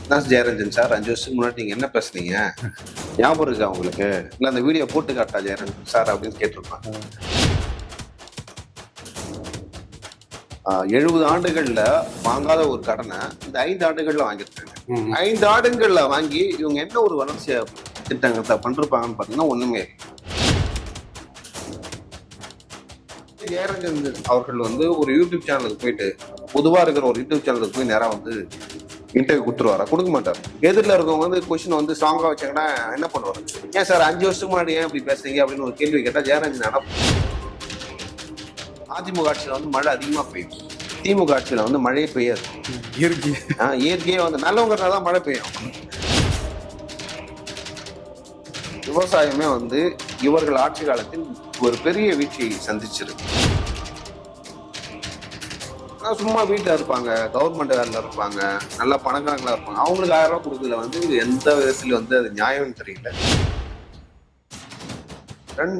நான் ஜெயரஞ்சன் சார் 5 வருஷத்துக்கு முன்னாடி நீங்க என்ன பேசுனீங்க ஞாபகம் இருக்கா உங்களுக்கு? இல்ல அந்த வீடியோ போட்டு காட்டா ஜெயரஞ்சன் சார் அப்படின்னு கேட்டிருப்பாங்க. 70 ஆண்டுகள்ல வாங்காத ஒரு கடனை இந்த 5 ஆண்டுகள்ல வாங்கியிருக்காங்க. 5 ஆண்டுகள்ல வாங்கி இவங்க என்ன ஒரு வளர்ச்சி திட்டங்களை பண்றாங்கன்னு பாத்தீங்கன்னா ஒண்ணுமே இல்லை. ஜெயரஞ்சன் அவர்கள் வந்து ஒரு யூடியூப் சேனலுக்கு போயிட்டு பொதுவா இருக்கிற ஒரு யூடியூப் சேனலுக்கு போய் நேரம் வந்து இன்டர்வியூ கொடுத்துருவாரா? கொடுக்க மாட்டார். எதிரில் இருக்கவங்க வந்து கொஸ்டின் வந்து ஸ்ட்ராங்கா வச்சாங்கன்னா என்ன பண்ணுவாங்க? ஏன் சார் 5 வருஷத்துக்கு முன்னாடி ஏன் இப்படி பேசுறீங்க அப்படின்னு ஒரு கேள்வி கேட்டா ஜெயரஞ்சன் அதிமுக ஆட்சியில வந்து மழை அதிகமா பெய்யும், திமுக ஆட்சியில வந்து மழையே பெய்யாது. இயற்கையே வந்து நல்லவங்கிறதான் மழை பெய்யும். விவசாயமே வந்து இவர்கள் ஆட்சி காலத்தில் ஒரு பெரிய வீழ்ச்சியை சந்திச்சிருக்கு. சும்மா வீட்டில் இருப்பாங்க, கவர்மெண்ட் வேலையில் இருப்பாங்க, நல்லா பணக்காரங்களா இருப்பாங்க. அவங்களுக்கு 1000 ரூபாய் கொடுக்கல வந்து எந்த விதத்துல வந்து அது நியாயம்னு தெரியல.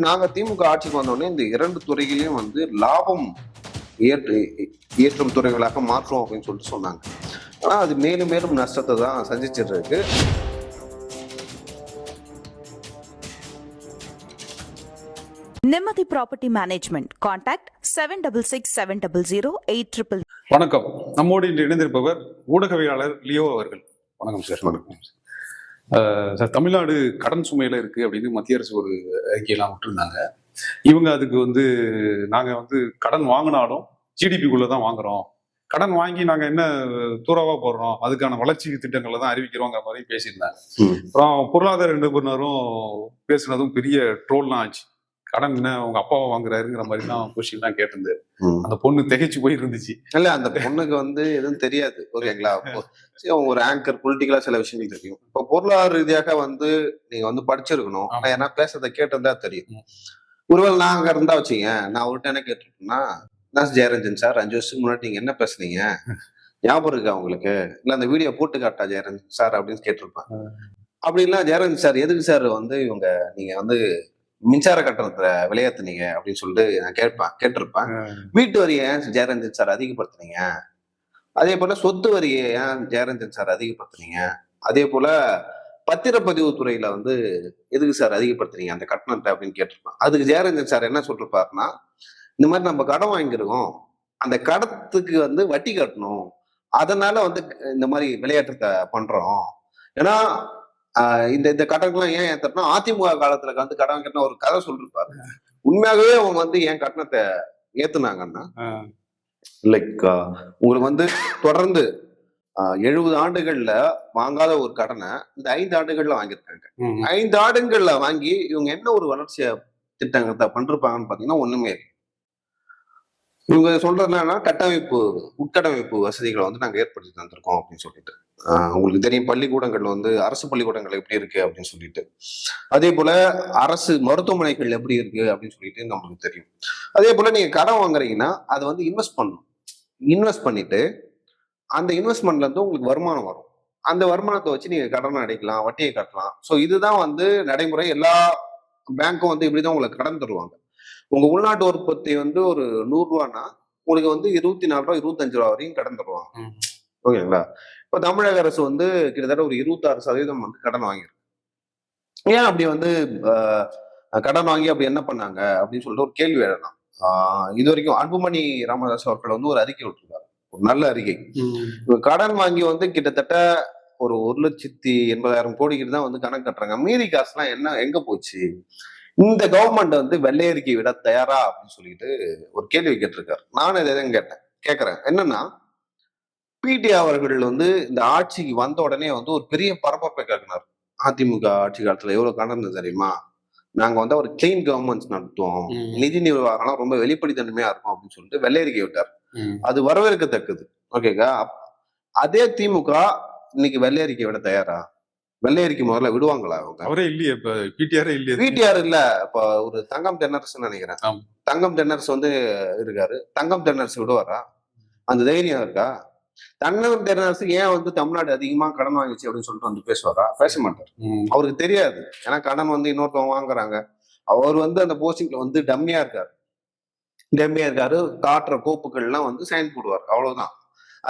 நாங்க திமுக ஆட்சிக்கு வந்தோடனே இந்த 2 துறைகளையும் வந்து லாபம் ஏற்றும் துறைகளாக மாற்றோம் அப்படின்னு சொல்லிட்டு சொன்னாங்க. ஆனா அது மேலும் மேலும் நஷ்டத்தை தான் சந்திச்சிட்டு இருக்கு. நிம்மதி ப்ராப்பர்ட்டி மேனேஜ்மெண்ட். கான்டாக்ட் 7667008800. வணக்கம். நம்மோடு இன்று இணைந்திருப்பவர் ஊடகவியலாளர் லியோ அவர்கள். வணக்கம் சார். வணக்கம் சார், தமிழ்நாடு கடன் சுமையில இருக்கு அப்படின்னு மத்திய அரசு ஒரு அறிக்கையெல்லாம் விட்டுருந்தாங்க. இவங்க அதுக்கு வந்து நாங்க வந்து கடன் வாங்கினாலும் ஜிடிபிக்குள்ளதான் வாங்குறோம், கடன் வாங்கி நாங்க என்ன தூரவா போடுறோம், அதுக்கான வளர்ச்சி திட்டங்களை தான் அறிவிக்கிறோங்கிற மாதிரி பேசியிருந்தாங்க. அப்புறம் பொருளாதார நிபுணரும் பேசுனதும் பெரிய ட்ரோல்லாம் ஆச்சு. கடன் என்ன உங்க அப்பாவை வாங்குறாருங்கிற மாதிரி தான் கொஸ்டின் தான் கேட்டிருந்தாரு. அந்த பொண்ணு திகைச்சு போய் இருந்துச்சு. இல்ல அந்த பொண்ணுக்கு வந்து எதுவும் தெரியாது. ஓகேங்களா? ஒரு ஆங்கர் பொலிட்டிக்கலா சில விஷயங்கள் தெரியும். இப்போ பொருளாதார ரீதியாக வந்து நீங்க வந்து படிச்சிருக்கணும். ஏன்னா பேசுறதை கேட்டிருந்தா தெரியும். ஒருவேளை நான் அங்க இருந்தா வச்சுங்க, நான் அவர்கிட்ட என்ன கேட்டிருக்கேன்னா, நான் ஜெயரஞ்சன் சார் 5 வருஷத்துக்கு முன்னாடி நீங்க என்ன பேசுனீங்க ஞாபகம் இருக்கா உங்களுக்கு? இல்ல அந்த வீடியோ போட்டு காட்டா ஜெயரஞ்சன் சார் அப்படின்னு கேட்டிருப்பேன். அப்படி இல்ல ஜெயரஞ்சன் சார் எதுக்கு சார் வந்து இவங்க நீங்க வந்து மின்சார கட்டணத்தை விலையேத்துனீங்க அப்படின்னு சொல்லிட்டு நான் கேட்டிருப்பேன். வீட்டு வரியை ஏன் ஜெயரஞ்சன் சார் அதிகப்படுத்துனீங்க? அதே போல சொத்து வரியை ஏன் ஜெயரஞ்சன் சார் அதிகப்படுத்துனீங்க? அதே போல பத்திரப்பதிவு துறையில வந்து எதுக்கு சார் அதிகப்படுத்துனீங்க அந்த கட்டணத்தை அப்படின்னு கேட்டிருப்பேன். அதுக்கு ஜெயரஞ்சன் சார் என்ன சொல்லிருப்பாருன்னா, இந்த மாதிரி நம்ம கடன் வாங்கிருக்கோம், அந்த கடத்துக்கு வந்து வட்டி கட்டணும், அதனால வந்து இந்த மாதிரி விளையாட்டத்தை பண்றோம். ஏன்னா இந்த கட்டணங்கள்லாம் ஏன் ஏத்தனா அதிமுக காலத்துல வந்து கடன் கட்டின ஒரு கதை சொல்லிருப்பாரு. உண்மையாகவே அவங்க வந்து ஏன் கட்டணத்தை ஏத்துனாங்கன்னா, லைக் உங்களுக்கு வந்து தொடர்ந்து 70 ஆண்டுகள்ல வாங்காத ஒரு கடனை இந்த 5 ஆண்டுகள்ல வாங்கியிருக்காங்க. 5 ஆண்டுகள்ல வாங்கி இவங்க என்ன ஒரு வளர்ச்சி திட்டங்களை பண்றாங்கன்னு பாத்தீங்கன்னா ஒண்ணுமே இல்லை. இவங்க சொல்றது என்னன்னா உட்கட்டமைப்பு வசதிகளை வந்து நாங்க ஏற்படுத்தி தந்திருக்கோம் அப்படின்னு சொல்லிட்டு. உங்களுக்கு தெரியும், பள்ளிக்கூடங்கள் வந்து அரசு பள்ளிக்கூடங்கள் எப்படி இருக்கு அப்படின்னு சொல்லிட்டு, அதே போல அரசு மருத்துவமனைகள் எப்படி இருக்கு அப்படின்னு சொல்லிட்டு நம்மளுக்கு தெரியும். அதே போல நீங்க கடன் வாங்குறீங்கன்னா அதை வந்து இன்வெஸ்ட் பண்ணணும். இன்வெஸ்ட் பண்ணிட்டு அந்த இன்வெஸ்ட்மெண்ட்ல இருந்து உங்களுக்கு வருமானம் வரும். அந்த வருமானத்தை வச்சு நீங்க கடனை அடைக்கலாம், வட்டியை கட்டலாம். ஸோ இதுதான் வந்து நடைமுறை. எல்லா பேங்க்கும் வந்து இப்படிதான் உங்களுக்கு கடன் தருவாங்க. உங்க உள்நாட்டு உற்பத்தி வந்து ஒரு 100 ரூபான்னா உங்களுக்கு வந்து 24 ரூபா 25 ரூபா வரையும் கடன் தருவாங்க. ஓகேங்களா? இப்ப தமிழக அரசு வந்து கிட்டத்தட்ட ஒரு 26% வந்து கடன் வாங்கிருக்கு. ஏன் அப்படி வந்து கடன் வாங்கி அப்படி என்ன பண்ணாங்க அப்படின்னு சொல்லிட்டு ஒரு கேள்வி எழலாம். இது வரைக்கும் அன்புமணி ராமதாஸ் அவர்கள் வந்து ஒரு அறிக்கை விட்டுருக்காரு, ஒரு நல்ல அறிக்கை. கடன் வாங்கி வந்து கிட்டத்தட்ட ஒரு 1,80,000 கோடிக்கு தான் வந்து கணக்கு கட்டுறாங்க. மீதி காசுலாம் எங்க போச்சு? இந்த கவர்மெண்ட் வந்து வெள்ளை அறிக்கை விட தயாரா அப்படின்னு சொல்லிட்டு ஒரு கேள்வி கேட்டிருக்காரு. நானும் இதை கேட்கிறேன். என்னன்னா, பிடி அவர்கள் வந்து இந்த ஆட்சிக்கு வந்த உடனே வந்து ஒரு பெரிய பரபரப்பை கேட்கினார். அதிமுக ஆட்சி காலத்துல எவ்வளவு கடன் தெரியுமா, நாங்க வந்து ஒரு கிளீன் கவர்மெண்ட்ஸ் நடத்துவோம், நிதி நிர்வாகம் ரொம்ப வெளிப்படைத்தன்மையா இருக்கும் அப்படின்னு சொல்லிட்டு வெள்ளை அறிக்கை விட்டார். அது வரவேற்கத்தக்கது. ஓகேக்கா? அதே திமுக இன்னைக்கு வெள்ளை அறிக்கை விட தயாரா? வெள்ளை அறிக்கை முதல்ல விடுவாங்களா அவங்க? அவரே இல்லையே, இப்ப பிடிஆர் இல்லையே. பிடிஆர் இல்ல, இப்ப ஒரு தங்கம் தென்னரசு நினைக்கிறேன். தங்கம் தென்னரசு வந்து இருக்காரு. தங்கம் தென்னரசு விடுவாரா? அந்த தைரியம் இருக்கா? தங்கம் தென்னரசு ஏன் வந்து தமிழ்நாடு அதிகமா கடன் வாங்கிச்சு அப்படின்னு சொல்லிட்டு வந்து பேசுவாரா? பேச மாட்டார். அவருக்கு தெரியாது. ஏன்னா கடன் வந்து இன்னொருத்தவங்க வாங்குறாங்க. அவர் வந்து அந்த போஸ்டிங்ல வந்து டம்மியா இருக்காரு. காட்டுற கோப்புகள்லாம் வந்து சைன் போடுவார், அவ்வளவுதான்.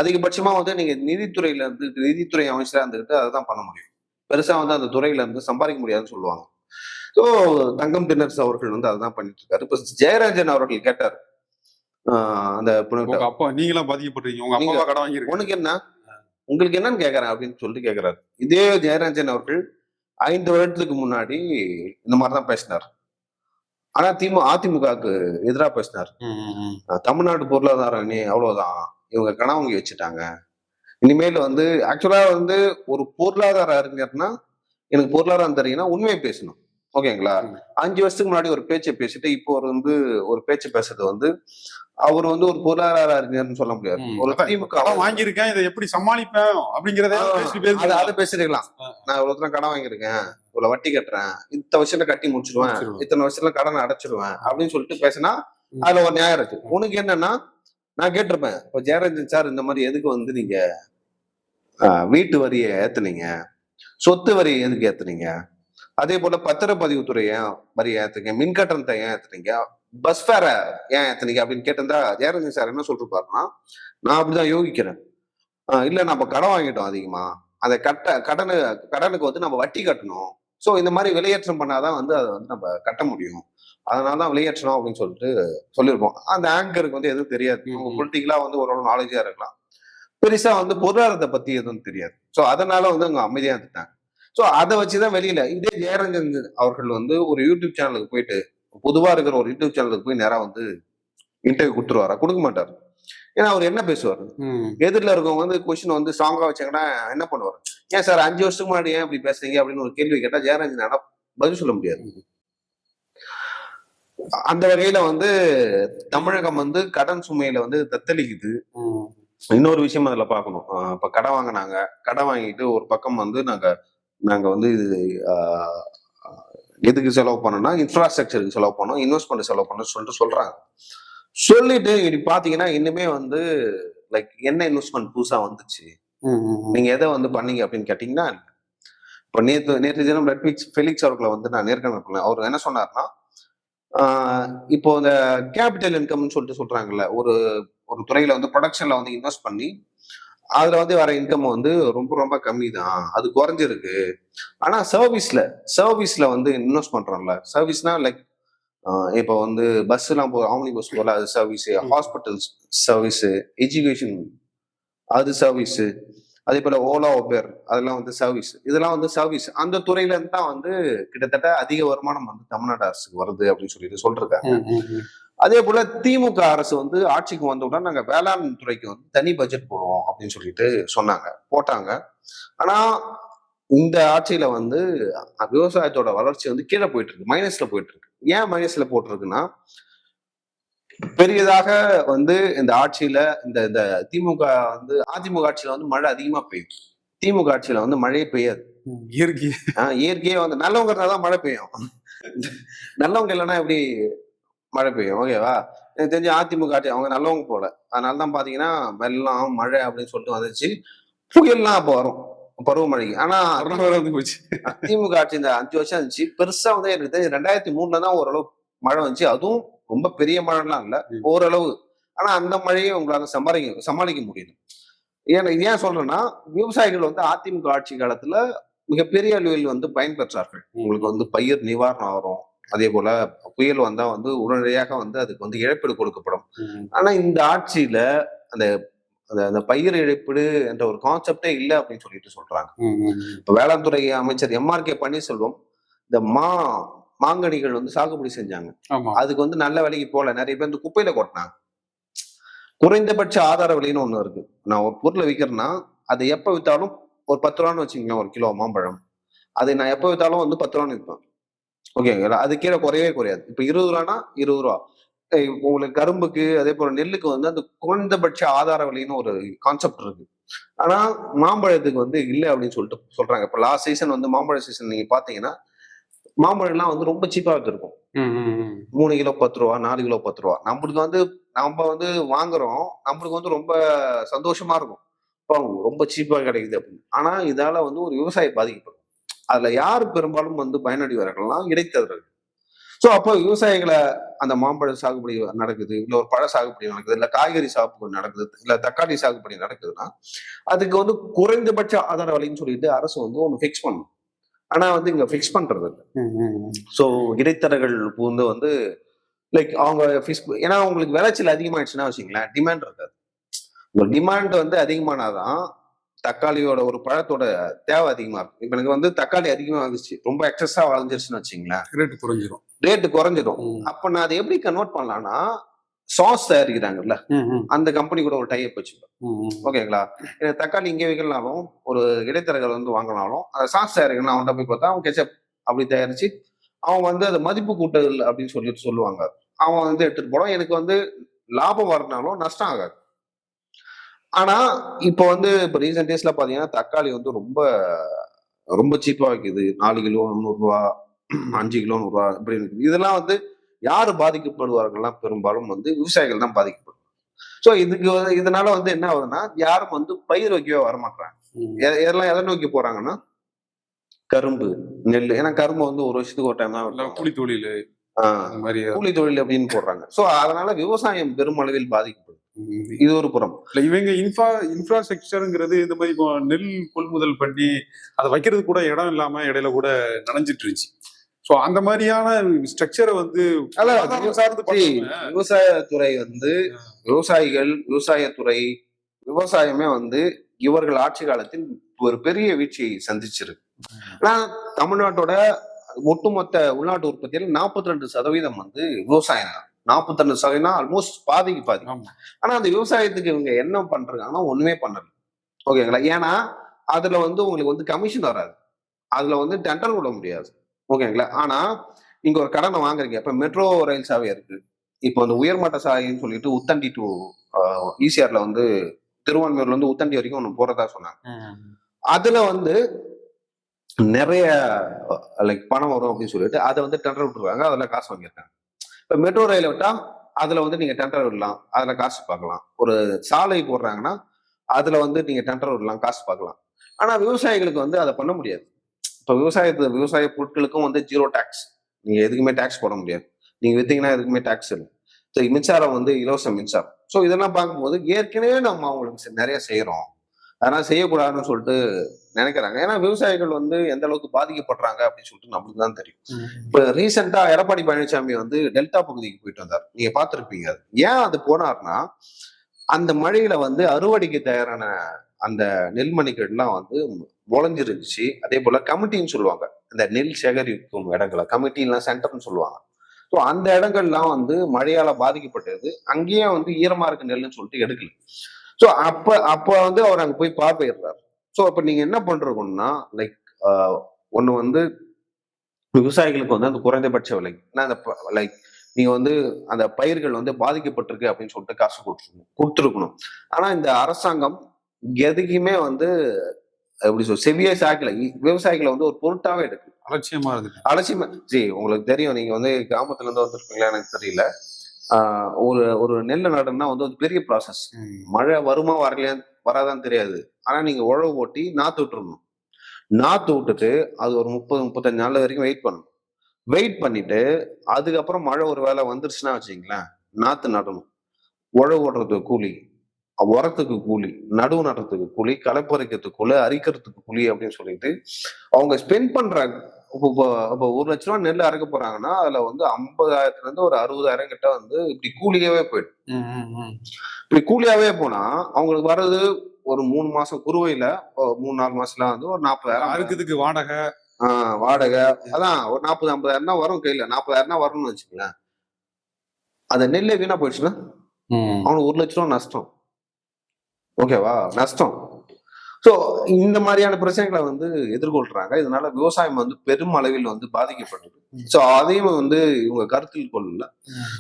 அதிகபட்சமா வந்து நீங்க நிதித்துறையில இருந்து நிதித்துறை அமைச்சரா இருந்துகிட்டு அதை தான் பண்ண முடியும். பெருசா வந்து அந்த துறையில இருந்து சம்பாதிக்க முடியாதுன்னு சொல்லுவாங்க. ஸோ தங்கம் தென்னரசு அவர்கள் வந்து அதுதான் பண்ணிட்டு இருக்காரு. இப்ப ஜெயராஜன் அவர்கள் கேட்டார் அந்த உங்க அப்பா நீங்களாம் பாதிக்கப்பட்டிருக்கீங்க, உங்க நீங்க அப்பாவா கடன் வாங்கியிருக்காரு, உனக்கு என்ன, உங்களுக்கு என்னன்னு கேக்குறேன் அப்படின்னு சொல்லிட்டு கேக்குறாரு. இதே ஜெயராஜன் அவர்கள் 5 வருடத்துக்கு முன்னாடி இந்த மாதிரிதான் பேசினார். ஆனா அதிமுகவுக்கு எதிராக பேசினார். தமிழ்நாடு பொருளாதாரம் இனி அவ்வளவுதான், இவங்க கடன் வாங்கி வச்சுட்டாங்க, இனிமேல் வந்து ஆக்சுவலா வந்து ஒரு பொருளாதார அறிஞர்னா எனக்கு பொருளாதாரம் தெரியும்னா உண்மையை பேசணும். ஓகேங்களா? 5 வருஷத்துக்கு முன்னாடி ஒரு பேச்சை பேசிட்டு இப்போ ஒரு பேச்சு பேசுறது வந்து அவர் வந்து ஒரு பொருளாதார அறிஞர்னு சொல்ல முடியாது. ஒரு திமுக கடன் வாங்கியிருக்கேன், இதை எப்படி சமாளிப்பேன் அப்படிங்கறத அதை பேசிருக்கலாம். நான் இவ்வளவு கடன் வாங்கியிருக்கேன், இவ்வளவு வட்டி கட்டுறேன், இத்தனை வருஷத்துல கட்டி முடிச்சிருவேன், இத்தனை வருஷத்துல கடன் அடைச்சிருவேன் அப்படின்னு சொல்லிட்டு பேசினா அதுல ஒரு நியாயம் இருக்கு. உனக்கு என்னன்னா, நான் கேட்டிருப்பேன், இப்போ ஜெயராஜன் சார் இந்த மாதிரி எதுக்கு வந்து நீங்க வீட்டு வரியை ஏத்துனீங்க, சொத்து வரி எதுக்கு ஏத்துனீங்க, அதே போல பத்திரப்பதிவுத்துறை ஏன் வரி ஏத்துனீங்க, மின்கட்டணத்தை ஏன் ஏத்துனீங்க, பஸ் ஃபேரை ஏன் ஏத்துனீங்க அப்படின்னு கேட்டிருந்தா ஜெயராஜன் சார் என்ன சொல்லிருப்பாருன்னா, நான் அப்படிதான் யோகிக்கிறேன், இல்ல நம்ம கடன் வாங்கிட்டோம் அதிகமா, அதை கடனுக்கு வந்து நம்ம வட்டி கட்டணும், ஸோ இந்த மாதிரி விலையேற்றம் பண்ணாதான் வந்து அதை வந்து நம்ம கட்ட முடியும், அதனாலதான் விலையேற்றணும் அப்படின்னு சொல்லிட்டு சொல்லியிருப்போம். அந்த ஆங்கருக்கு வந்து எதுவும் தெரியாது, பொலிட்டிக்கலா வந்து ஒரு நாலேஜா இருக்கலாம், பெருசா வந்து பொருளாதாரத்தை பத்தி எதுவும் தெரியாது. ஸோ அதனால வந்து அவங்க அமைதியா இருந்துட்டாங்க. ஸோ அதை வச்சுதான் வெளியில இதே ஜெயரஞ்சன் அவர்கள் வந்து ஒரு யூடியூப் சேனலுக்கு போயிட்டு, பொதுவா இருக்கிற ஒரு யூடியூப் சேனலுக்கு போய் நேரா வந்து இன்டர்வியூ கொடுத்துருவாரா? கொடுக்க மாட்டாரு. ஏன்னா அவர் என்ன பேசுவாரு, எதிரில இருக்கவங்க வந்து கொஸ்டின் வந்து ஸ்ட்ராங்கா வச்சாங்கன்னா என்ன பண்ணுவாரு, ஏன் சார் 5 வருஷத்துக்கு முன்னாடி ஏன் இப்படி பேசுறீங்க அப்படின்னு ஒரு கேள்வி கேட்டா ஜெயரஞ்சன் பதில் சொல்ல முடியாது. அந்த வகையில வந்து தமிழகம் வந்து கடன் சுமையில வந்து தத்தளிக்குது. இன்னொரு விஷயம் அதுல பாக்கணும், இப்ப கடன் வாங்கினாங்க, கடன் வாங்கிட்டு ஒரு பக்கம் வந்து நாங்க வந்து இது எதுக்கு செலவு பண்ணோம்னா இன்ஃப்ராஸ்ட்ரக்சருக்கு செலவு பண்ணோம், இன்வெஸ்ட்மெண்ட் செலவு பண்ணோம் சொல்லிட்டு சொல்றாங்க. சொல்லிட்டு இப்படி பாத்தீங்கன்னா இன்னுமே வந்து லைக் என்ன இன்வெஸ்ட்மெண்ட் புதுசா வந்துச்சு, நீங்க எதை வந்து பண்ணீங்க அப்படின்னு கேட்டீங்கன்னா, இப்ப நேற்று தினம் ஃபெலிக்ஸ் அவர்களை வந்து நான் நேர்காணல் பண்ணேன். அவர் என்ன சொன்னார்னா, இப்போ இந்த கேபிட்டல் இன்கம்னு சொல்லிட்டு சொல்றாங்கல்ல, ஒரு துறையில வந்து ப்ரொடக்ஷன்ல வந்து இன்வெஸ்ட் பண்ணி அதுல வந்து வர இன்கம் வந்து ரொம்ப ரொம்ப கம்மி தான், அது குறைஞ்சிருக்கு. ஆனா சர்வீஸ்ல வந்து இன்வெஸ்ட் பண்றோம்ல, சர்வீஸ்னா லைக் இப்போ வந்து பஸ் எல்லாம் ஆம்னி பஸ் போல அது சர்வீஸ், ஹாஸ்பிட்டல் சர்வீஸ், எஜுகேஷன் அது சர்வீஸ், அதே போல ஓலா உபேர் அதெல்லாம் வந்து சர்வீஸ், இதெல்லாம் வந்து சர்வீஸ். அந்த துறையில இருந்து தான் வந்து கிட்டத்தட்ட அதிக வருமானம் வந்து தமிழ்நாடு அரசுக்கு வருது அப்படின்னு சொல்லிட்டு சொல்றாங்க. அதே போல திமுக அரசு வந்து ஆட்சிக்கு வந்தவுடன் நாங்க வேளாண் துறைக்கு வந்து தனி பட்ஜெட் போடுவோம் அப்படின்னு சொல்லிட்டு போட்டாங்க. ஆனா இந்த ஆட்சியில வந்து விவசாயத்தோட வளர்ச்சி வந்து கீழே போயிட்டு இருக்கு, மைனஸ்ல போயிட்டு இருக்கு. ஏன் மைனஸ்ல போட்டிருக்குன்னா, பெரியதாக வந்து இந்த ஆட்சியில இந்த திமுக வந்து அதிமுக ஆட்சியில வந்து மழை அதிகமா பெய்யும், திமுக ஆட்சியில வந்து மழையே பெய்யாது. இயற்கையே வந்து நல்லவங்க இருந்தாதான் மழை பெய்யும், நல்லவங்க இல்லைன்னா எப்படி மழை பெய்யும்? ஓகேவா? எனக்கு தெரிஞ்சு அதிமுக ஆட்சி அவங்க நல்லவங்க போல, அதனாலதான் பாத்தீங்கன்னா வெள்ளம் மழை அப்படின்னு சொல்லிட்டு வந்துச்சு. புயல்லாம் அப்போ வரும் பருவமழைக்கு. ஆனா திமுக ஆட்சி இந்த 5 வருஷம் இருந்துச்சு, பெருசா வந்து எனக்கு தெரிஞ்சு 2003 தான் ஓரளவு மழை வந்துச்சு, அதுவும் ரொம்ப பெரிய மழைலாம் இல்ல, ஓரளவு. ஆனா அந்த மழையை உங்களால சமாளிக்க முடியுது. ஏன் சொல்றேன்னா, விவசாயிகள் வந்து அதிமுக ஆட்சி காலத்துல மிகப்பெரிய அளவில் வந்து பயன்பெற்றார்கள். உங்களுக்கு வந்து பயிர் நிவாரணம் வரும், அதே போல புயல் வந்தா வந்து உடனடியாக வந்து அதுக்கு வந்து இழப்பீடு கொடுக்கப்படும். ஆனா இந்த ஆட்சியில அந்த அந்த பயிர் இழப்பீடு என்ற ஒரு கான்செப்டே இல்லை அப்படின்னு சொல்லிட்டு சொல்றாங்க. இப்ப வேளாண் துறை அமைச்சர் எம்ஆர்கே பன்னீர்செல்வம் இந்த மாங்கனிகள் வந்து சாகுபடி செஞ்சாங்க, அதுக்கு வந்து நல்ல விலைக்கு போல, நிறைய பேர் இந்த குப்பையில கொட்டினாங்க. குறைந்தபட்ச ஆதார விலைன்னு ஒண்ணு இருக்கு. நான் ஒரு பொருளை விற்கிறேன்னா அதை எப்ப வித்தாலும் ஒரு 10 ரூபான்னு வச்சுக்கலாம், ஒரு கிலோ மாம்பழம் அதை நான் எப்ப வித்தாலும் வந்து 10 ரூபான்னு விற்பேன். ஓகேங்களா? அது கீழே குறையவே குறையாது. இப்ப 20 ரூபானா 20 ரூபா. உங்களுக்கு கரும்புக்கு அதே போல நெல்லுக்கு வந்து அந்த குறைந்தபட்ச ஆதார விலைன்னு ஒரு கான்செப்ட் இருக்கு. ஆனா மாம்பழத்துக்கு வந்து இல்லை அப்படின்னு சொல்லிட்டு சொல்றாங்க. இப்ப லாஸ்ட் சீசன் வந்து மாம்பழ சீசன் நீங்க பாத்தீங்கன்னா மாம்பழம்லாம் வந்து ரொம்ப சீப்பா இருக்கும். 3 கிலோ 10 ரூபா, 4 கிலோ 10 ரூபா. நம்ம வந்து வாங்குறோம், நம்மளுக்கு வந்து ரொம்ப சந்தோஷமா இருக்கும், ரொம்ப சீப்பா கிடைக்குது அப்படின்னு. ஆனா இதால வந்து ஒரு விவசாயி பாதிக்கப்படும். அதுல யார் பெரும்பாலும் வந்து பயனடைவார்கள்னா இடைத்தரகர்கள். ஸோ அப்போ விவசாயிகளை அந்த மாம்பழ சாகுபடி நடக்குது, இல்ல ஒரு பழ சாகுபடி நடக்குது, இல்ல காய்கறி சாகுபடி நடக்குது, இல்ல தக்காளி சாகுபடி நடக்குதுன்னா அதுக்கு வந்து குறைந்தபட்ச ஆதார விலைன்னு சொல்லிட்டு அரசு வந்து ஒன்று ஃபிக்ஸ் பண்ணும். ஆனா வந்து இங்க ஃபிக்ஸ் பண்றது இல்லை. ஸோ இடைத்தரகர்கள் வந்து லைக் அவங்க ஃபிக்ஸ், ஏன்னா உங்களுக்கு விளைச்சல் அதிகமாயிடுச்சுன்னா வச்சுங்களேன் டிமாண்ட் இருக்காது. உங்க டிமாண்ட் வந்து அதிகமானாதான் தக்காளியோட ஒரு பழத்தோட தேவை அதிகமா இருக்கும். இப்ப எனக்கு வந்து தக்காளி அதிகமா வந்துச்சு, ரொம்ப எக்ஸஸா வளர்ந்துருச்சுன்னு வச்சுங்களேன், ரேட்டு குறைஞ்சிரும். ரேட்டு குறைஞ்சிடும். அப்ப நான் அதை எப்படி கன்வெர்ட் பண்ணலாம்னா, சாஸ் தயாரிக்கிறாங்கல்ல அந்த கம்பெனி கூட ஒரு டைப் வச்சுப்பேன். ஓகேங்களா, எனக்கு தக்காளி இங்கே வைக்கலாலும் ஒரு இடைத்தரகர் வந்து வாங்கினாலும் அந்த சாஸ் தயாரிக்கணும், அவன்கிட்ட போய் பார்த்தா அவன் கெச்சப் அப்படி தயாரிச்சு அவன் வந்து அதை மதிப்பு கூட்டல் அப்படின்னு சொல்லிட்டு சொல்லுவாங்க. அவன் வந்து எடுத்துட்டு போனோம், எனக்கு வந்து லாபம் வரனாலும் நஷ்டம் ஆகாது. ஆனா இப்ப வந்து இப்ப ரீசெண்ட் டேஸ்ல பாத்தீங்கன்னா தக்காளி வந்து ரொம்ப ரொம்ப சீப்பா விற்குது. 4 கிலோ 100 ரூபா, 5 கிலோ 100 ரூபா இப்படி இருக்குது. இதெல்லாம் வந்து யாரு பாதிக்கப்படுவார்கள்னா பெரும்பாலும் வந்து விவசாயிகள் தான் பாதிக்கப்படுவாங்க. ஸோ இதனால வந்து என்ன ஆகுதுன்னா யாரும் வந்து பயிர் வைக்கவே வரமாட்டாங்க. எதெல்லாம் எதை நோக்கி போறாங்கன்னா கரும்பு, நெல். ஏன்னா கரும்பு வந்து ஒரு வருஷத்துக்கு ஒரு டைம் தான் கூலி தொழில், கூலி தொழில் அப்படின்னு போடுறாங்க. ஸோ அதனால விவசாயம் பெருமளவில் பாதிக்கப்படுது. இது ஒரு புறம். இவங்க இன்ஃப்ராஸ்ட்ரக்சருங்கிறது இந்த மாதிரி இப்போ நெல் கொள்முதல் பண்ணி அதை வைக்கிறது கூட இடம் இல்லாம இடையில கூட நனைஞ்சிட்டு இருந்துச்சு. ஸோ அந்த மாதிரியான ஸ்ட்ரக்சரை வந்து விவசாயத்துறை வந்து விவசாயிகள், விவசாயத்துறை, விவசாயமே வந்து இவர்கள் ஆட்சி காலத்தில் ஒரு பெரிய வீழ்ச்சியை சந்திச்சிருக்கு. ஆனா தமிழ்நாட்டோட ஒட்டுமொத்த உள்நாட்டு உற்பத்தியில் 42% வந்து விவசாயம் தான். 42% ஆல்மோஸ்ட் பாதிக்கு பாதி. ஆனா அந்த விவசாயத்துக்கு இவங்க என்ன பண்றாங்கன்னா ஒண்ணுமே பண்ணல. ஓகேங்களா, ஏன்னா அதுல வந்து உங்களுக்கு வந்து கமிஷன் வராது, அதுல வந்து டெண்டர் விட முடியாது. ஓகேங்களா, ஆனா நீங்க ஒரு கடனை வாங்குறீங்க. இப்ப மெட்ரோ ரயில் சாலை இருக்கு, இப்போ அந்த உயர்மட்ட சாலைன்னு சொல்லிட்டு உத்தண்டி டு ஈசிஆர்ல வந்து திருவான்மையூர்ல இருந்து உத்தண்டி வரைக்கும் ஒண்ணு போறதா சொன்னாங்க. அதுல வந்து நிறைய லைக் பணம் வரும் அப்படின்னு சொல்லிட்டு அதை வந்து டெண்டர் விட்டுருக்காங்க, அதுல காசு வாங்கியிருக்காங்க. இப்ப மெட்ரோ ரயில விட்டா அதுல வந்து நீங்க டெண்டர் விடலாம், அதுல காசு பார்க்கலாம். ஒரு சாலை போடுறாங்கன்னா அதுல வந்து நீங்க டெண்டர் விடலாம், காசு பார்க்கலாம். ஆனா விவசாயிகளுக்கு வந்து அதை பண்ண முடியாது. இப்ப விவசாய பொருட்களுக்கும் வந்து 0 டாக்ஸ், நீங்க எதுக்குமே டாக்ஸ் போட முடியாது. நீங்க வித்தீங்கன்னா எதுக்குமே டாக்ஸ் இல்லை. மின்சாரம் வந்து இலவச மின்சாரம். ஸோ இதெல்லாம் பார்க்கும்போது ஏற்கனவே நம்ம அவங்களுக்கு நிறைய செய்யறோம், அதெல்லாம் செய்யக்கூடாதுன்னு சொல்லிட்டு நினைக்கிறாங்க. ஏன்னா விவசாயிகள் வந்து எந்த அளவுக்கு பாதிக்கப்படுறாங்க அப்படின்னு சொல்லிட்டு நம்மளுக்கு தான் தெரியும். இப்ப ரீசெண்டா எடப்பாடி பழனிசாமி வந்து டெல்டா பகுதிக்கு போயிட்டு வந்தார், நீங்க பார்த்திருப்பீங்க. ஏன் அது போனார்னா அந்த மழையில வந்து அறுவடைக்கு தயாரான அந்த நெல்மணிகள்லாம் வந்து முளைஞ்சிருந்துச்சு. அதே போல கமிட்டின்னு சொல்லுவாங்க, இந்த நெல் சேகரிக்கும் இடங்களை கமிட்டிலாம் சென்டர்னு சொல்லுவாங்க. ஸோ அந்த இடங்கள்லாம் வந்து மழையால பாதிக்கப்பட்டது. அங்கேயே வந்து ஈரமா இருக்கு நெல்லுன்னு சொல்லிட்டு எடுக்கல. ஸோ அப்ப வந்து அவர் அங்க போய் பார்வையிடுறாரு. ஸோ இப்ப நீங்க என்ன பண்றீங்கன்னா லைக் ஒண்ணு வந்து விவசாயிகளுக்கு வந்து அந்த குறைந்தபட்ச விலை, அந்த லைக் நீங்க வந்து அந்த பயிர்கள் வந்து பாதிக்கப்பட்டிருக்கு அப்படின்னு சொல்லிட்டு காசு கொடுத்துருக்கணும். ஆனா இந்த அரசாங்கம் எதுக்குமே வந்து எப்படி சொல்ல செவியே சாக்கல, விவசாயிகளை வந்து ஒரு பொருட்டாவே எடுக்கு, அலட்சியமா இருக்கு. அலட்சியமா. சரி, உங்களுக்கு தெரியும், நீங்க வந்து கிராமத்துல இருந்து வந்திருப்பீங்களா எனக்கு தெரியல. ஒரு நெல் நடன்னா வந்து ஒரு பெரிய ப்ராசஸ். மழை வருமா வரலையா வராதான்னு தெரியாது. ஆனா நீங்க உழவு ஓட்டி நாத்து விட்டுறணும். நாத்து விட்டுட்டு அது ஒரு 30-35 நாள் வரைக்கும் வெயிட் பண்ணணும். வெயிட் பண்ணிட்டு அதுக்கப்புறம் மழை ஒரு வேளை வந்துருச்சுன்னா வச்சுங்களேன், நாத்து நடணும். உழவு ஓடுறதுக்கு கூலி, உரத்துக்கு கூலி, நடுவு நடுறதுக்கு கூலி, களை பறிக்கிறதுக்கு கூலி, அரிக்கிறதுக்கு கூலி அப்படின்னு சொல்லிட்டு அவங்க ஸ்பெண்ட் பண்றாங்க. இப்போ 1 லட்ச ரூபா நெல் அரைக்க போறாங்கன்னா அதுல வந்து 50,000 இருந்து ஒரு 60,000 கிட்ட வந்து இப்படி கூலியாவே போயிடும். இப்படி கூலியாவே போனா அவங்களுக்கு வர்றது ஒரு 3 மாசம் குறுவையில 3-4 மாசத்துல வந்து ஒரு 40,000 அறுக்கிறதுக்கு வாடகை, அதான் ஒரு 40-50,000 தான் வரும் கையில. 40,000 தான் வரணும்னு வச்சுக்கோங்களேன். அந்த நெல்லே வீணா போயிடுச்சுன்னா அவனுக்கு 1 லட்ச ரூபா நஷ்டம். ஓகேவா, நஷ்டம். ஸோ இந்த மாதிரியான பிரச்சனைகளை வந்து எதிர்கொள்றாங்க. இதனால விவசாயம் வந்து பெரும் அளவில் வந்து பாதிக்கப்படுது. ஸோ அதையும் வந்து இவங்க கருத்தில் கொள்ளல.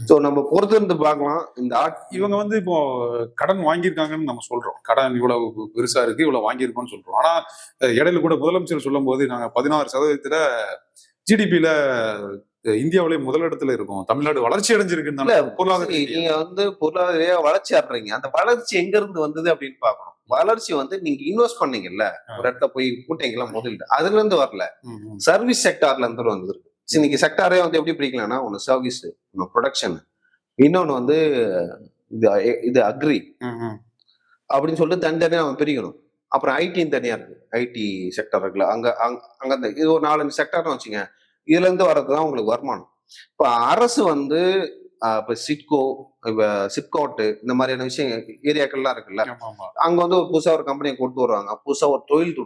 ஸோ நம்ம பொறுத்திருந்து பார்க்கலாம். இவங்க வந்து இப்போ கடன் வாங்கியிருக்காங்கன்னு நம்ம சொல்றோம், கடன் இவ்வளவு பெருசா இருக்கு, இவ்வளவு வாங்கியிருக்கோம்னு சொல்றோம். ஆனா இடையில கூட முதலமைச்சர் சொல்லும் போது நாங்க 16% ஜிடிபியில இந்தியாவிலே முதலிடத்துல இருக்கும், தமிழ்நாடு வளர்ச்சி அடைஞ்சிருக்குன்னு பொருளாதார நீங்க வந்து பொருளாதார வளர்ச்சி ஆடுறீங்க. அந்த வளர்ச்சி எங்க இருந்து வந்தது அப்படின்னு பாக்கணும். வளர்ச்சி வந்து நீங்க இன்வெஸ்ட் பண்ணீங்கல்ல, ஒரு இடத்துல போய் கூட்டீங்களா முதலீடு, அதுல இருந்து வரல, சர்வீஸ் செக்டார்ல இருந்து வந்திருக்கு. இன்னைக்கு செக்டாரே வந்து எப்படி பிரிக்கலாம்னா, ஒன்று சர்வீஸ், ஒன்று ப்ரொடக்ஷன், இன்னொன்று வந்து இது இது அக்ரி அப்படின்னு சொல்லிட்டு தனித்தனியா அவன் பிரிக்கணும். அப்புறம் ஐடின்னு தனியா இருக்கு, ஐடி செக்டர் இருக்குல்ல, அங்க அங்க இது ஒரு 4-5 செக்டர்னு வச்சுங்க. இதுல இருந்து வர்றதுதான் உங்களுக்கு வருமானம். இப்ப அரசு வந்து இப்ப சிட்கோ, இப்ப சிப்காட் இந்த மாதிரியான விஷயம் ஏரியாக்கள்லாம் இருக்குல்ல, அங்க வந்து ஒரு புதுசா ஒரு கம்பெனியை கொண்டு வருவாங்க, புதுசா ஒரு தொழில்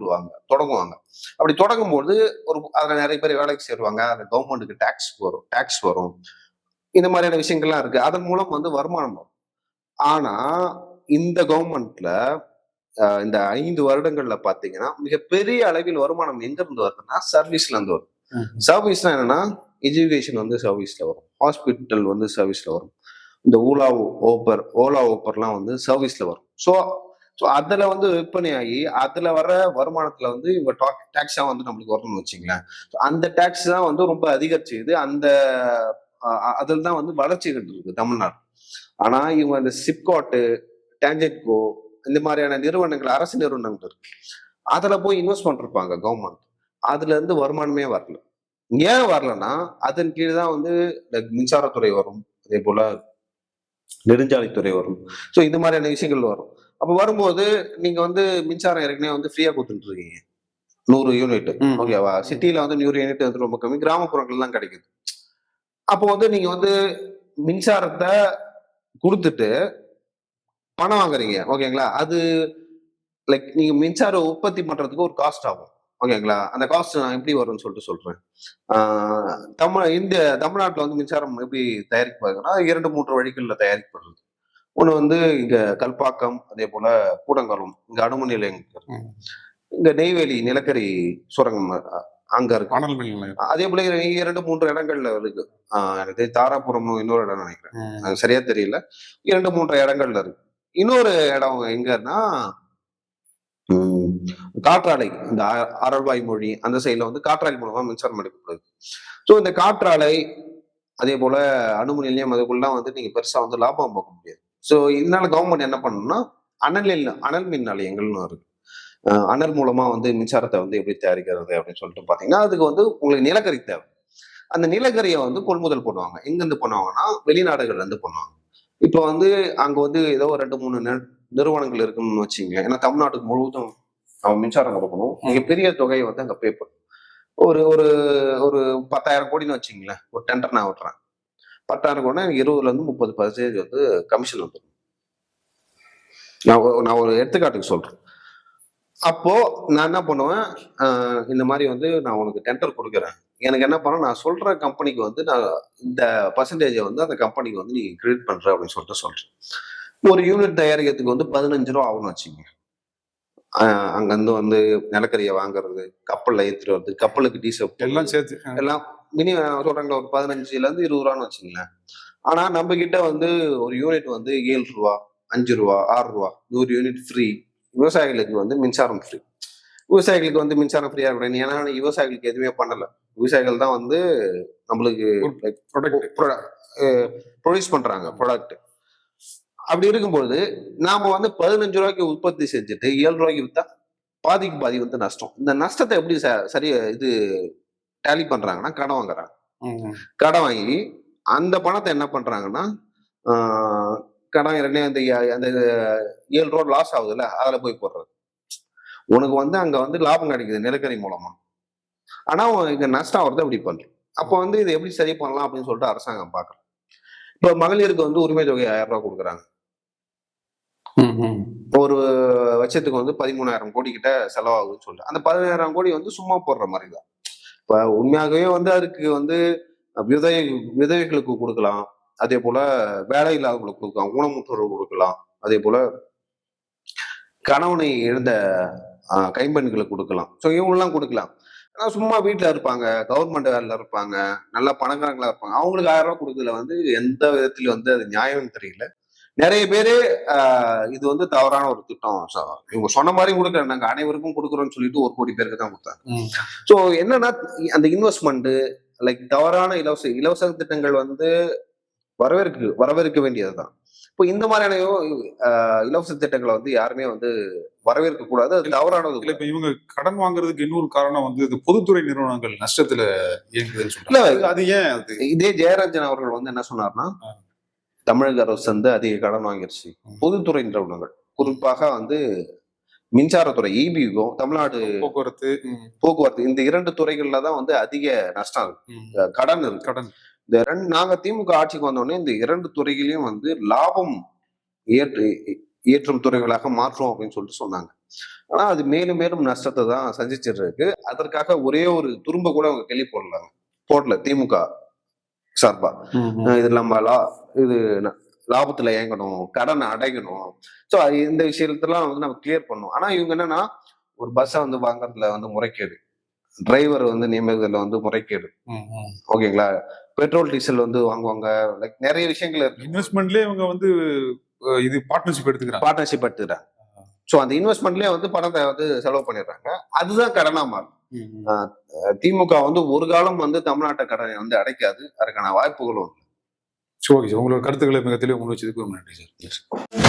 தொடங்குவாங்க. அப்படி தொடங்கும்போது அதுல நிறைய பேர் வேலைக்கு சேருவாங்க, அந்த கவர்மெண்ட்டுக்கு டாக்ஸ் வரும், இந்த மாதிரியான விஷயங்கள்லாம் இருக்கு. அதன் மூலம் வந்து வருமானம் வரும். ஆனா இந்த கவர்மெண்ட்ல இந்த 5 வருடங்கள்ல பாத்தீங்கன்னா மிகப்பெரிய அளவில் வருமானம் எங்க இருந்து வருதுன்னா சர்வீஸ்ல இருந்து வரும். சர்வீஸ்னா என்னன்னா, எஜுகேஷன் வந்து சர்வீஸ்ல வரும், ஹாஸ்பிட்டல் வந்து சர்வீஸ்ல வரும், இந்த ஓலா ஊப்பர்லாம் வந்து சர்வீஸ்ல வரும். ஸோ அதுல வந்து விற்பனை ஆகி அதுல வர வருமானத்துல வந்து இவங்க டாக்ஸா வந்து நம்மளுக்கு வரணும்னு வச்சுங்களேன். அந்த டாக்ஸ் தான் வந்து ரொம்ப அதிகரிச்சுது. அந்த அதில் தான் வந்து வளர்ச்சிகள் இருக்கு தமிழ்நாடு. ஆனா இவங்க அந்த சிப்காட்டு, டான்ஜெட்கோ இந்த மாதிரியான நிறுவனங்கள், அரசு நிறுவனங்கள் இருக்கு, அதுல போய் இன்வெஸ்ட் பண்ணிருப்பாங்க கவர்மெண்ட். அதுல இருந்து வருமானமே வரல. ஏன் வரலன்னா, அதன் கீழ் தான் வந்து மின்சாரத்துறை வரும், அதே போல நெடுஞ்சாலைத்துறை வரும். ஸோ இந்த மாதிரியான விஷயங்கள் வரும். அப்ப வரும்போது நீங்க வந்து மின்சாரம் ஏற்கனவே வந்து ஃப்ரீயா கொடுத்துட்டு இருக்கீங்க, 100 யூனிட். ஓகேவா? சிட்டில வந்து 100 யூனிட் வந்து ரொம்ப கம்மி, கிராமப்புறங்கள் தான் கிடைக்குது. அப்போ வந்து நீங்க வந்து மின்சாரத்தை கொடுத்துட்டு பணம் வாங்குறீங்க. ஓகேங்களா? அது லைக் நீங்க மின்சார உற்பத்தி பண்றதுக்கு ஒரு காஸ்ட் ஆகும். ஓகேங்களா? அந்த காஸ்ட் நான் எப்படி வரும்னு சொல்றேன். தமிழ்நாட்டுல வந்து மின்சாரம் எப்படி தயாரிக்கப்படுதுன்னா 2-3 வழிகள்ல தயாரிக்கப்படுறது. ஒண்ணு வந்து இங்க கல்பாக்கம், அதே போல கூடங்குளம், இங்க அணுமின் நிலையம், இங்க நெய்வேலி நிலக்கரி சுரங்கம் அங்க இருக்கு. அதே போல 2-3 இடங்கள்ல இருக்கு. எனக்கு தாராபுரம் இன்னொரு இடம் நினைக்கிறேன், சரியா தெரியல. 2-3 இடங்கள்ல இருக்கு. இன்னொரு இடம் எங்கன்னா காற்றாலை, இந்த அரல்வாய் மொழி அந்த சைட்ல வந்து காற்றாலை மூலமா மின்சாரம் எடுக்கப்படுது. ஸோ இந்த காற்றாலை, அதே போல அணுமின் நிலையம், அதுக்குள்ள வந்து நீங்க பெருசா வந்து லாபம் பார்க்க முடியாது. ஸோ இதனால கவர்மெண்ட் என்ன பண்ணணும்னா, அனல் மின் நிலையங்கள்னு இருக்கு. அனல் மூலமா வந்து மின்சாரத்தை வந்து எப்படி தயாரிக்கிறது அப்படின்னு சொல்லிட்டு பாத்தீங்கன்னா, அதுக்கு வந்து உங்களுக்கு நிலக்கரி தேவை. அந்த நிலக்கரியை வந்து கொள்முதல் பண்ணுவாங்க. எங்க இருந்து பண்ணுவாங்கன்னா, வெளிநாடுகள்ல இருந்து பண்ணுவாங்க. இப்ப வந்து அங்க வந்து ஏதோ 2-3 நிறுவனங்கள் இருக்குன்னு வச்சுங்க. ஏன்னா தமிழ்நாட்டுக்கு முழுவதும் அவன் மின்சாரம் கொடுக்கணும், மிகப்பெரிய தொகையை வந்து அங்க பே பண்ணும். ஒரு ஒரு ஒரு 10,000 கோடின்னு வச்சுங்களேன், ஒரு டெண்டர் நான் விட்டுறேன். 10,000 கோடினா 20-30% வந்து கமிஷன் வந்துடும். நான் ஒரு எடுத்துக்காட்டுக்கு சொல்றேன். அப்போ நான் என்ன பண்ணுவேன், இந்த மாதிரி வந்து நான் உனக்கு டெண்டர் கொடுக்குறேன், எனக்கு என்ன பண்ண, நான் சொல்ற கம்பெனிக்கு வந்து நான் இந்த பர்சன்டேஜை வந்து அந்த கம்பெனிக்கு வந்து நீ கிரெடிட் பண்ற அப்படின்னு சொல்றேன். ஒரு யூனிட் தயாரிக்கிறதுக்கு வந்து 15 ரூபா ஆகும்னு வச்சுங்க. அங்கிருந்து வந்து நிலக்கரியை வாங்குறது, கப்பல்ல ஏற்றிட்டு வருது, கப்பலுக்கு டீசல் எல்லாம் சேர்த்து எல்லாம் சொல்றாங்களா, ஒரு 15-20 ரூபான்னு வச்சுங்களேன். ஆனா நம்ம கிட்ட வந்து ஒரு யூனிட் வந்து 7 ரூபா, 5 ரூபா, 6 ரூபா, 100 யூனிட் ஃப்ரீ. விவசாயிகளுக்கு வந்து மின்சாரம் ஃப்ரீ. விவசாயிகளுக்கு வந்து மின்சாரம் ஃப்ரீயா இருக்கணும். ஏன்னா விவசாயிகளுக்கு எதுவுமே பண்ணல, விவசாயிகள் தான் வந்து நம்மளுக்கு ப்ரொடியூஸ் பண்றாங்க ப்ராடக்ட். அப்படி இருக்கும்போது நாம வந்து 15 ரூபாய்க்கு உற்பத்தி செஞ்சுட்டு 7 ரூபாய்க்கு வித்தா பாதிக்கு பாதி வந்து நஷ்டம். இந்த நஷ்டத்தை எப்படி சரியா இது டேலி பண்றாங்கன்னா, கடன் வாங்குறாங்க. கடன் வாங்கி அந்த பணத்தை என்ன பண்றாங்கன்னா, கடன் அந்த 7 ரூபா லாஸ் ஆகுதுல்ல, அதுல போய் போடுறது. உனக்கு வந்து அங்க வந்து லாபம் கிடைக்குது நிலக்கரி மூலமா, ஆனா இங்க நஷ்டம் வருது. அப்படி பண்றோம். அப்போ வந்து இதை எப்படி சரி பண்ணலாம் அப்படின்னு சொல்லிட்டு அரசாங்கம் பாக்குறோம். இப்ப மகளிருக்கு வந்து உரிமை தொகை 1000 ரூபாய் கொடுக்குறாங்க. ஒரு வருஷத்துக்கு வந்து 13,000 கோடி கிட்ட செலவாகுதுன்னு சொல்லிட்டு, அந்த 15,000 கோடி வந்து சும்மா போடுற மாதிரி தான். இப்ப உண்மையாகவே வந்து அதுக்கு வந்து விதவைகளுக்கு கொடுக்கலாம், அதே போல வேலை இல்லாதவங்களுக்கு கொடுக்கலாம், ஊனமுற்றோர்களுக்கு கொடுக்கலாம், அதே போல கணவனை இழந்த கைம்பெண்களுக்கு கொடுக்கலாம். ஸோ இவங்கெல்லாம் கொடுக்கலாம். ஆனா சும்மா வீட்டுல இருப்பாங்க, கவர்மெண்ட் வேலையில இருப்பாங்க, நல்ல பணக்காரங்களா இருப்பாங்க, அவங்களுக்கு 1000 ரூபாய் கொடுக்கறதுல வந்து எந்த விதத்துல வந்து அது நியாயம் தெரியல. நிறைய பேரு இது வந்து தவறான ஒரு திட்டம், இவங்க சொன்ன மாதிரி கொடுக்குற, நாங்க அனைவருக்கும் கொடுக்குறோம்னு சொல்லிட்டு 1 கோடி பேருக்கு தான் கொடுத்தாங்க. ஸோ என்னன்னா, அந்த இன்வெஸ்ட்மெண்ட் லைக் தவறான இலவச திட்டங்கள் வந்து வரவேற்க வேண்டியதுதான். இப்போ இந்த மாதிரியான இலவச திட்டங்களை வந்து யாருமே வந்து வரவேற்க கூடாது, அது தவறானது. இல்ல இப்ப இவங்க கடன் வாங்குறதுக்கு இன்னொரு காரணம் வந்து இது பொதுத்துறை நிறுவனங்கள் நஷ்டத்துல இயங்குதுன்னு இல்ல, சொல்றாங்க. அது ஏன் அது? இதே ஜெயராஜன் அவர்கள் வந்து என்ன சொன்னார்னா, தமிழக அரசு வந்து அதிக கடன் வாங்கிருச்சு. பொதுத்துறை நிறுவனங்கள் குறிப்பாக வந்து மின்சாரத்துறை இபிக்கும் தமிழ்நாடு போக்குவரத்து, போக்குவரத்து இந்த 2 துறைகள்ல தான் வந்து அதிக நஷ்டம் இருக்கு, கடன் இருக்கு. கடன். இந்த நாங்க திமுக ஆட்சிக்கு வந்தோடனே இந்த 2 துறைகளையும் வந்து லாபம் ஏற்றும் துறைகளாக மாற்றோம் அப்படின்னு சொல்லிட்டு சொன்னாங்க. ஆனா அது மேலும் மேலும் நஷ்டத்தை தான் சந்திச்சிட்டு இருக்கு. அதற்காக ஒரே ஒரு துரும்ப கூட அவங்க போடல திமுக சார்பா. இது நம்ம இது லாபத்துல இயங்கணும், கடன் அடையணும். ஸோ இந்த விஷயத்தெல்லாம் வந்து நம்ம கிளியர் பண்ணணும். ஆனா இவங்க என்னன்னா, ஒரு பஸ்ஸை வந்து வாங்குறதுல வந்து முறைகேடு, டிரைவர் வந்து நியமிக்கிறதுல வந்து முறைகேடு, ஓகேங்களா, பெட்ரோல் டீசல் வந்து வாங்குவாங்க, லைக் நிறைய விஷயங்கள் இருக்கு. இன்வெஸ்ட்மெண்ட்லயே இவங்க வந்து இது பார்ட்னர்ஷிப் எடுத்துக்கிறாங்க. ஸோ அந்த இன்வெஸ்ட்மெண்ட்லயே வந்து பணத்தை வந்து செலவு பண்ணிடுறாங்க. அதுதான் கடனா மாறும். திமுக வந்து ஒரு காலம் வந்து தமிழ்நாட்டை கடனை வந்து அடைக்காது, அதுக்கான வாய்ப்புகளும். ஓகே சார், உங்களோட கருத்துக்களை மிக தெளிவாக முன் வச்சதுக்கு ரொம்ப நன்றி சார்.